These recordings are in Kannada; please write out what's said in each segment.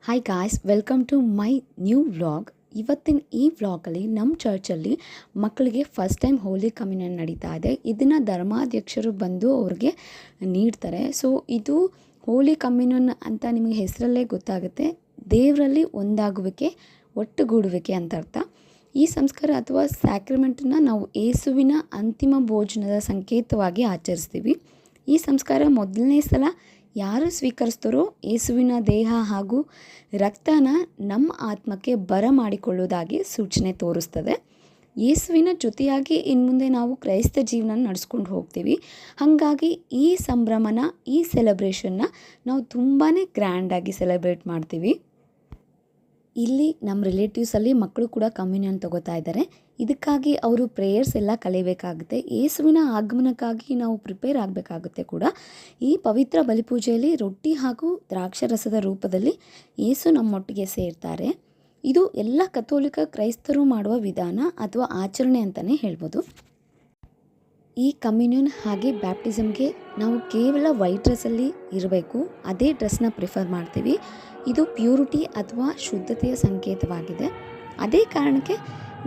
Hi guys, welcome to my new vlog. ಇವತ್ತಿನ ಈ ವ್ಲಾಗಲ್ಲಿ ನಮ್ಮ ಚರ್ಚಲ್ಲಿ ಮಕ್ಕಳಿಗೆ ಫಸ್ಟ್ ಟೈಮ್ ಹೋಲಿ ಕಮ್ಯುನಿಯನ್ ನಡೀತಾ ಇದೆ. ಇದನ್ನು ಧರ್ಮಾಧ್ಯಕ್ಷರು ಬಂದು ಅವ್ರಿಗೆ ನೀಡ್ತಾರೆ. ಸೊ ಇದು ಹೋಲಿ ಕಮ್ಯುನಿಯನ್ ಅಂತ ನಿಮಗೆ ಹೆಸರಲ್ಲೇ ಗೊತ್ತಾಗುತ್ತೆ. ದೇವರಲ್ಲಿ ಒಂದಾಗುವಿಕೆ, ಒಟ್ಟುಗೂಡುವಿಕೆ ಅಂತ ಅರ್ಥ. ಈ ಸಂಸ್ಕಾರ ಅಥವಾ ಸ್ಯಾಕ್ರಿಮೆಂಟನ್ನು ನಾವು ಯೇಸುವಿನ ಅಂತಿಮ ಭೋಜನದ ಸಂಕೇತವಾಗಿ ಆಚರಿಸ್ತೀವಿ. ಈ ಸಂಸ್ಕಾರ ಮೊದಲನೇ ಸಲ ಯಾರು ಸ್ವೀಕರಿಸ್ತಾರೋ ಯೇಸುವಿನ ದೇಹ ಹಾಗೂ ರಕ್ತನ ನಮ್ಮ ಆತ್ಮಕ್ಕೆ ಬರಮಾಡಿಕೊಳ್ಳುವುದಾಗಿ ಸೂಚನೆ ತೋರಿಸ್ತದೆ. ಯೇಸುವಿನ ಜೊತೆಯಾಗಿ ಇನ್ನು ಮುಂದೆ ನಾವು ಕ್ರೈಸ್ತ ಜೀವನ ನಡೆಸ್ಕೊಂಡು ಹೋಗ್ತೀವಿ. ಹಾಗಾಗಿ ಈ ಸಂಭ್ರಮನ, ಈ ಸೆಲೆಬ್ರೇಷನ್ನ ನಾವು ತುಂಬಾ ಗ್ರ್ಯಾಂಡಾಗಿ ಸೆಲೆಬ್ರೇಟ್ ಮಾಡ್ತೀವಿ. ಇಲ್ಲಿ ನಮ್ಮ ರಿಲೇಟಿವ್ಸಲ್ಲಿ ಮಕ್ಕಳು ಕೂಡ ಕಮ್ಯುನಿಯನ್ ತಗೋತಾ ಇದ್ದಾರೆ. ಇದಕ್ಕಾಗಿ ಅವರು ಪ್ರೇಯರ್ಸ್ ಎಲ್ಲ ಕಲಿಬೇಕಾಗುತ್ತೆ. ಯೇಸುವಿನ ಆಗಮನಕ್ಕಾಗಿ ನಾವು ಪ್ರಿಪೇರ್ ಆಗಬೇಕಾಗುತ್ತೆ ಕೂಡ. ಈ ಪವಿತ್ರ ಬಲಿಪೂಜೆಯಲ್ಲಿ ರೊಟ್ಟಿ ಹಾಗೂ ದ್ರಾಕ್ಷರಸದ ರೂಪದಲ್ಲಿ ಯೇಸು ನಮ್ಮೊಟ್ಟಿಗೆ ಸೇರ್ತಾರೆ. ಇದು ಎಲ್ಲ ಕಥೋಲಿಕ ಕ್ರೈಸ್ತರು ಮಾಡುವ ವಿಧಾನ ಅಥವಾ ಆಚರಣೆ ಅಂತಲೇ ಹೇಳ್ಬೋದು. ಈ ಕಮ್ಯುನಿಯನ್ ಹಾಗೆ ಬ್ಯಾಪ್ಟಿಸಮ್ಗೆ ನಾವು ಕೇವಲ ವೈಟ್ ಡ್ರೆಸ್ಸಲ್ಲಿ ಇರಬೇಕು, ಅದೇ ಡ್ರೆಸ್ನ ಪ್ರಿಫರ್ ಮಾಡ್ತೀವಿ. ಇದು ಪ್ಯೂರಿಟಿ ಅಥವಾ ಶುದ್ಧತೆಯ ಸಂಕೇತವಾಗಿದೆ. ಅದೇ ಕಾರಣಕ್ಕೆ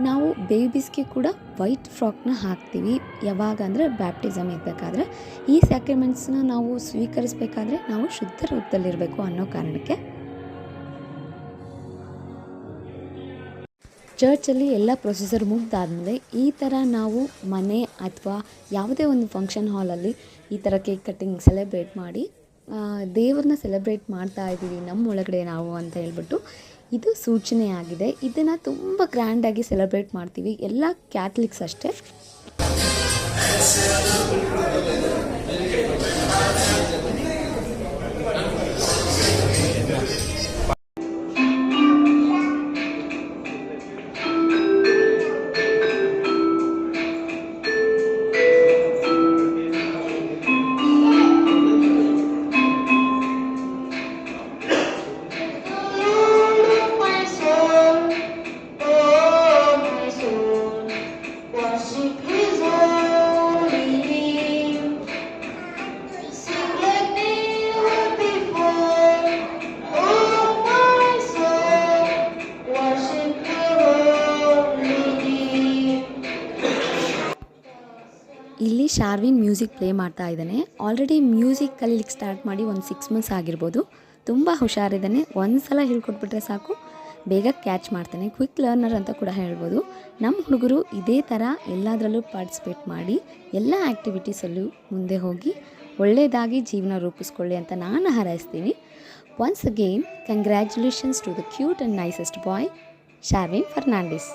ನಾವು ಬೇಬೀಸ್ಗೆ ಕೂಡ ವೈಟ್ ಫ್ರಾಕ್ನ ಹಾಕ್ತೀವಿ. ಯಾವಾಗ ಅಂದರೆ ಬ್ಯಾಪ್ಟಿಸಮ್ ಇರಬೇಕಾದ್ರೆ. ಈ ಸ್ಯಾಕ್ರಿಮೆಂಟ್ಸ್ನ ನಾವು ಸ್ವೀಕರಿಸಬೇಕಾದ್ರೆ ನಾವು ಶುದ್ಧ ರೂಪದಲ್ಲಿರಬೇಕು ಅನ್ನೋ ಕಾರಣಕ್ಕೆ. ಚರ್ಚಲ್ಲಿ ಎಲ್ಲ ಪ್ರೊಸೀಜರ್ ಮುಗ್ದಾದಮೇಲೆ ಈ ಥರ ನಾವು ಮನೆ ಅಥವಾ ಯಾವುದೇ ಒಂದು ಫಂಕ್ಷನ್ ಹಾಲಲ್ಲಿ ಈ ಥರ ಕೇಕ್ ಕಟ್ಟಿಂಗ್ ಸೆಲೆಬ್ರೇಟ್ ಮಾಡಿ ದೇವ್ರನ್ನ ಸೆಲೆಬ್ರೇಟ್ ಮಾಡ್ತಾ ಇದ್ದೀವಿ ನಮ್ಮ ಒಳಗಡೆ ನಾವು ಅಂತ ಹೇಳ್ಬಿಟ್ಟು ಇದು ಸೂಚನೆಯಾಗಿದೆ. ಇದನ್ನು ತುಂಬ ಗ್ರ್ಯಾಂಡಾಗಿ ಸೆಲೆಬ್ರೇಟ್ ಮಾಡ್ತೀವಿ, ಎಲ್ಲ ಕ್ಯಾಥಲಿಕ್ಸ್ ಅಷ್ಟೇ. ಇಲ್ಲಿ ಶಾರ್ವಿನ್ ಮ್ಯೂಸಿಕ್ ಪ್ಲೇ ಮಾಡ್ತಾ ಇದ್ದಾನೆ. ಆಲ್ರೆಡಿ ಮ್ಯೂಸಿಕ್ ಕಲೀಲಿಕ್ಕೆ ಸ್ಟಾರ್ಟ್ ಮಾಡಿ ಒಂದು 6 ಮಂತ್ಸ್ ಆಗಿರ್ಬೋದು. ತುಂಬ ಹುಷಾರಿದ್ದಾನೆ. ಒಂದು ಸಲ ಹೇಳ್ಕೊಟ್ಬಿಟ್ರೆ ಸಾಕು, ಬೇಗ ಕ್ಯಾಚ್ ಮಾಡ್ತಾನೆ. ಕ್ವಿಕ್ ಲರ್ನರ್ ಅಂತ ಕೂಡ ಹೇಳ್ಬೋದು. ನಮ್ಮ ಹುಡುಗರು ಇದೇ ಥರ ಎಲ್ಲದರಲ್ಲೂ ಪಾರ್ಟಿಸಿಪೇಟ್ ಮಾಡಿ ಎಲ್ಲ ಆ್ಯಕ್ಟಿವಿಟೀಸಲ್ಲೂ ಮುಂದೆ ಹೋಗಿ ಒಳ್ಳೆಯದಾಗಿ ಜೀವನ ರೂಪಿಸ್ಕೊಳ್ಳಿ ಅಂತ ನಾನು ಹಾರೈಸ್ತೀನಿ. Once again congratulations to the cute and nicest boy Sharvin Fernandes.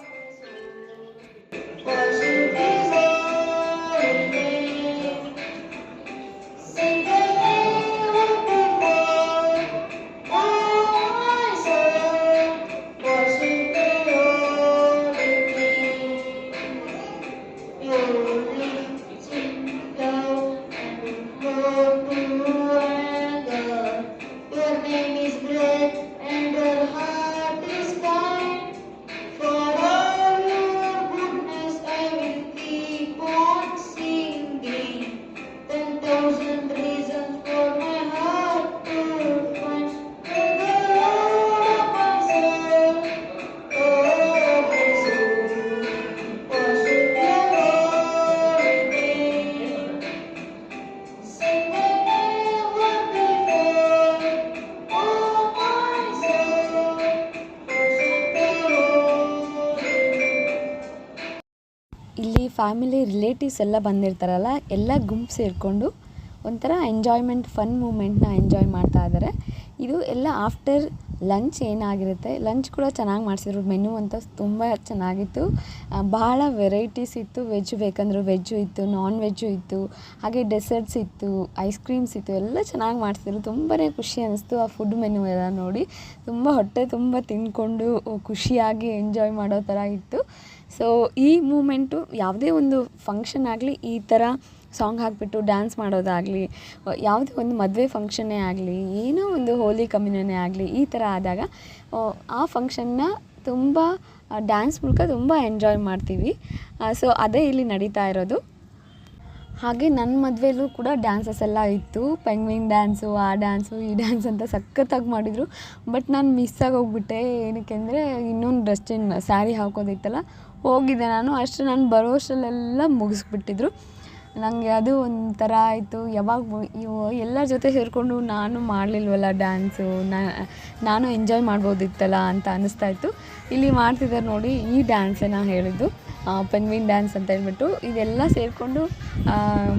ಇಲ್ಲಿ ಫ್ಯಾಮಿಲಿ ರಿಲೇಟಿವ್ಸ್ ಎಲ್ಲ ಬಂದಿರ್ತಾರಲ್ಲ, ಎಲ್ಲ ಗುಂಪು ಸೇರಿಕೊಂಡು ಒಂಥರ ಎಂಜಾಯ್ಮೆಂಟ್, ಫನ್ ಮೂಮೆಂಟ್ನ ಎಂಜಾಯ್ ಮಾಡ್ತಾ ಇದ್ದಾರೆ. ಇದು ಎಲ್ಲ ಆಫ್ಟರ್ ಲಂಚ್ ಏನಾಗಿರುತ್ತೆ. ಲಂಚ್ ಕೂಡ ಚೆನ್ನಾಗಿ ಮಾಡಿಸಿದ್ರು. ಮೆನು ಅಂತ ತುಂಬ ಚೆನ್ನಾಗಿತ್ತು. ಭಾಳ ವೆರೈಟೀಸ್ ಇತ್ತು. ವೆಜ್ ಬೇಕಂದ್ರೆ ವೆಜ್ಜು ಇತ್ತು, ನಾನ್ ವೆಜ್ಜು ಇತ್ತು, ಹಾಗೆ ಡೆಸರ್ಟ್ಸ್ ಇತ್ತು, ಐಸ್ ಕ್ರೀಮ್ಸ್ ಇತ್ತು. ಎಲ್ಲ ಚೆನ್ನಾಗಿ ಮಾಡಿಸಿದ್ರು. ತುಂಬಾ ಖುಷಿ ಅನ್ನಿಸ್ತು ಆ ಫುಡ್ ಮೆನು ಎಲ್ಲ ನೋಡಿ. ತುಂಬ ಹೊಟ್ಟೆ ತುಂಬ ತಿಂದ್ಕೊಂಡು ಖುಷಿಯಾಗಿ ಎಂಜಾಯ್ ಮಾಡೋ ಥರ ಇತ್ತು. ಸೊ ಈ ಮೂಮೆಂಟು ಯಾವುದೇ ಒಂದು ಫಂಕ್ಷನ್ ಆಗಲಿ, ಈ ಥರ ಸಾಂಗ್ ಹಾಕಿಬಿಟ್ಟು ಡ್ಯಾನ್ಸ್ ಮಾಡೋದಾಗಲಿ, ಯಾವುದೇ ಒಂದು ಮದುವೆ ಫಂಕ್ಷನ್ನೇ ಆಗಲಿ, ಏನೋ ಒಂದು ಹೋಲಿ ಕಮ್ಯುನಿಯನ್ನೇ ಆಗಲಿ, ಈ ಥರ ಆದಾಗ ಆ ಫಂಕ್ಷನ್ನ ತುಂಬ ಡ್ಯಾನ್ಸ್ ಮೂಲಕ ತುಂಬ ಎಂಜಾಯ್ ಮಾಡ್ತೀವಿ. ಸೊ ಅದೇ ಇಲ್ಲಿ ನಡೀತಾ ಇರೋದು. ಹಾಗೆ ನನ್ನ ಮದುವೆಲೂ ಕೂಡ ಡ್ಯಾನ್ಸಸ್ ಎಲ್ಲ ಇತ್ತು. ಪೆಂಗ್ವಿನ್ ಡ್ಯಾನ್ಸು, ಆ ಡ್ಯಾನ್ಸು, ಈ ಡ್ಯಾನ್ಸ್ ಅಂತ ಸಖತ್ತಾಗಿ ಮಾಡಿದರು. ಬಟ್ ನಾನು ಮಿಸ್ ಆಗೋಗ್ಬಿಟ್ಟೆ. ಏನಕ್ಕೆ ಅಂದರೆ ಇನ್ನೊಂದು ಡ್ರೆಸ್ಸಿನ ಸ್ಯಾರಿ ಹಾಕೋದಿತ್ತಲ್ಲ, ಹೋಗಿದ್ದೆ ನಾನು. ಅಷ್ಟು ನಾನು ಬರೋ ಅಷ್ಟರಲ್ಲೆಲ್ಲ ಮುಗಿಸ್ಬಿಟ್ಟಿದ್ರು. ನನಗೆ ಅದು ಒಂಥರ ಆಯಿತು. ಯಾವಾಗ ಎಲ್ಲರ ಜೊತೆ ಸೇರಿಕೊಂಡು ನಾನು ಮಾಡಲಿಲ್ವಲ್ಲ ಡ್ಯಾನ್ಸು, ನಾನು ಎಂಜಾಯ್ ಮಾಡ್ಬೋದಿತ್ತಲ್ಲ ಅಂತ ಅನ್ನಿಸ್ತಾಯಿತ್ತು. ಇಲ್ಲಿ ಮಾಡ್ತಿದ್ದಾರೆ ನೋಡಿ, ಈ ಡ್ಯಾನ್ಸೇ ನಾನು ಹೇಳಿದ್ದು ಪೆಂಗ್ವಿನ್ ಡ್ಯಾನ್ಸ್ ಅಂತ ಹೇಳ್ಬಿಟ್ಟು. ಇದೆಲ್ಲ ಸೇರಿಕೊಂಡು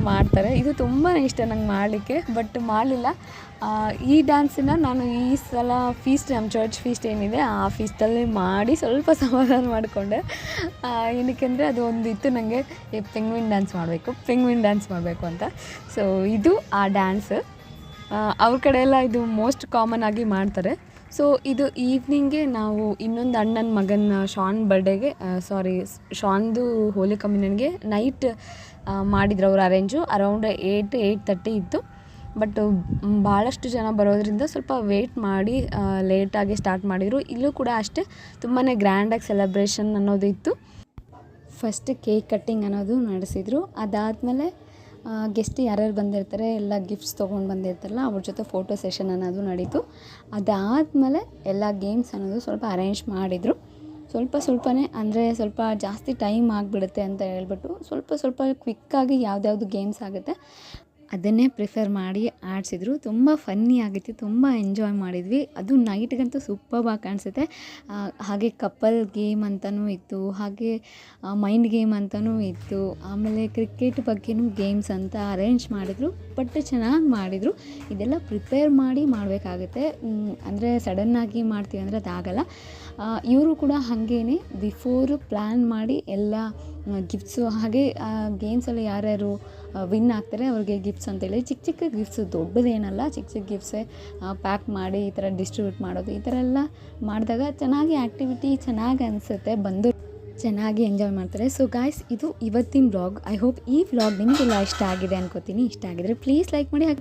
ಮಾಡ್ತಾರೆ. ಇದು ತುಂಬಾ ಇಷ್ಟ ನಂಗೆ ಮಾಡಲಿಕ್ಕೆ, ಬಟ್ ಮಾಡಲಿಲ್ಲ. ಈ ಡ್ಯಾನ್ಸನ್ನು ನಾನು ಈ ಸಲ ಫೀಸ್ಟ್, ನಮ್ಮ ಚರ್ಚ್ ಫೀಸ್ಟ್ ಏನಿದೆ ಆ ಫೀಸ್ಟಲ್ಲಿ ಮಾಡಿ ಸ್ವಲ್ಪ ಸಮಾಧಾನ ಮಾಡಿಕೊಂಡೆ. ಏನಕ್ಕೆ ಅಂದರೆ ಅದು ಒಂದು ಇತ್ತು ನನಗೆ, ಪೆಂಗ್ವಿನ್ ಡ್ಯಾನ್ಸ್ ಮಾಡಬೇಕು ಅಂತ. ಸೊ ಇದು ಆ ಡ್ಯಾನ್ಸ್. ಅವ್ರ ಕಡೆ ಎಲ್ಲ ಇದು ಮೋಸ್ಟ್ ಕಾಮನ್ ಆಗಿ ಮಾಡ್ತಾರೆ. ಸೊ ಇದು ಈವ್ನಿಂಗೆ ನಾವು ಇನ್ನೊಂದು ಅಣ್ಣನ ಮಗನ ಶಾನ್ ಬರ್ಡೇಗೆ, ಶಾನ್ದು ಹೋಲಿ ಕಮ್ಯುನಿಯನ್ಗೆ ನೈಟ್ ಮಾಡಿದ್ರು ಅವ್ರು ಅರೇಂಜು. ಅರೌಂಡ್ 8:30 ಇತ್ತು. ಬಟ್ ಭಾಳಷ್ಟು ಜನ ಬರೋದ್ರಿಂದ ಸ್ವಲ್ಪ ವೆಯ್ಟ್ ಮಾಡಿ ಲೇಟಾಗಿ ಸ್ಟಾರ್ಟ್ ಮಾಡಿದರು. ಇಲ್ಲೂ ಕೂಡ ಅಷ್ಟೇ ತುಂಬಾ ಗ್ರ್ಯಾಂಡಾಗಿ ಸೆಲೆಬ್ರೇಷನ್ ಅನ್ನೋದು ಇತ್ತು. ಫಸ್ಟ್ ಕೇಕ್ ಕಟ್ಟಿಂಗ್ ಅನ್ನೋದು ನಡೆಸಿದರು. ಅದಾದಮೇಲೆ ಗೆಸ್ಟ್ ಯಾರ್ಯಾರು ಬಂದಿರ್ತಾರೆ ಎಲ್ಲ ಗಿಫ್ಟ್ಸ್ ತೊಗೊಂಡು ಬಂದಿರ್ತಾರಲ್ಲ ಅವ್ರ ಜೊತೆ ಫೋಟೋ ಸೆಷನ್ ಅನ್ನೋದು ನಡೀತು. ಅದಾದಮೇಲೆ ಎಲ್ಲ ಗೇಮ್ಸ್ ಅನ್ನೋದು ಸ್ವಲ್ಪ ಅರೇಂಜ್ ಮಾಡಿದರು. ಸ್ವಲ್ಪನೇ ಅಂದರೆ ಸ್ವಲ್ಪ ಜಾಸ್ತಿ ಟೈಮ್ ಆಗಿಬಿಡುತ್ತೆ ಅಂತ ಹೇಳ್ಬಿಟ್ಟು ಸ್ವಲ್ಪ ಕ್ವಿಕ್ಕಾಗಿ ಯಾವ್ದ್ಯಾವ್ದು ಗೇಮ್ಸ್ ಆಗುತ್ತೆ ಅದನ್ನೇ ಪ್ರಿಫರ್ ಮಾಡಿ ಆಡಿಸಿದ್ರು. ತುಂಬ ಫನ್ನಿ ಆಗಿತ್ತು, ತುಂಬ ಎಂಜಾಯ್ ಮಾಡಿದ್ವಿ. ಅದು ನೈಟ್ಗಂತೂ ಸೂಪರ್ಬಾಗಿ ಕಾಣಿಸುತ್ತೆ. ಹಾಗೆ ಕಪಲ್ ಗೇಮ್ ಅಂತಲೂ ಇತ್ತು, ಹಾಗೆ ಮೈಂಡ್ ಗೇಮ್ ಅಂತಲೂ ಇತ್ತು. ಆಮೇಲೆ ಕ್ರಿಕೆಟ್ ಬಗ್ಗೆನೂ ಗೇಮ್ಸ್ ಅಂತ ಅರೇಂಜ್ ಮಾಡಿದರು. ಬಟ್ ಚೆನ್ನಾಗಿ ಮಾಡಿದರು. ಇದೆಲ್ಲ ಪ್ರಿಪೇರ್ ಮಾಡಿ ಮಾಡಬೇಕಾಗುತ್ತೆ. ಅಂದರೆ ಸಡನ್ನಾಗಿ ಮಾಡ್ತೀವಿ ಅಂದರೆ ಅದಾಗಲ್ಲ. ಇವರು ಕೂಡ ಹಾಗೇ ಬಿಫೋರು ಪ್ಲ್ಯಾನ್ ಮಾಡಿ ಎಲ್ಲ ಗಿಫ್ಟ್ಸು, ಹಾಗೆ ಗೇಮ್ಸಲ್ಲಿ ಯಾರ್ಯಾರು ವಿನ್ ಆಗ್ತಾರೆ ಅವ್ರಿಗೆ ಗಿಫ್ಟ್ಸ್ ಅಂತೇಳಿ ಚಿಕ್ಕ ಗಿಫ್ಟ್ಸು, ದೊಡ್ಡದೇನಲ್ಲ, ಚಿಕ್ಕ ಗಿಫ್ಟ್ಸೇ ಪ್ಯಾಕ್ ಮಾಡಿ ಈ ಥರ ಡಿಸ್ಟ್ರಿಬ್ಯೂಟ್ ಮಾಡೋದು. ಈ ಥರ ಎಲ್ಲ ಮಾಡಿದಾಗ ಚೆನ್ನಾಗಿ ಆ್ಯಕ್ಟಿವಿಟಿ ಚೆನ್ನಾಗಿ ಅನಿಸುತ್ತೆ, ಬಂದು ಚೆನ್ನಾಗಿ ಎಂಜಾಯ್ ಮಾಡ್ತಾರೆ. ಸೊ ಗಾಯ್ಸ್, ಇದು ಇವತ್ತಿನ ವ್ಲಾಗ್. ಐ ಹೋಪ್ ಈ ವ್ಲಾಗ್ ನಿಮಗೆಲ್ಲ ಇಷ್ಟ ಆಗಿದೆ ಅನ್ಕೋತೀನಿ. ಇಷ್ಟ ಆಗಿದ್ರೆ ಪ್ಲೀಸ್ ಲೈಕ್ ಮಾಡಿ. ಹಾಗೆ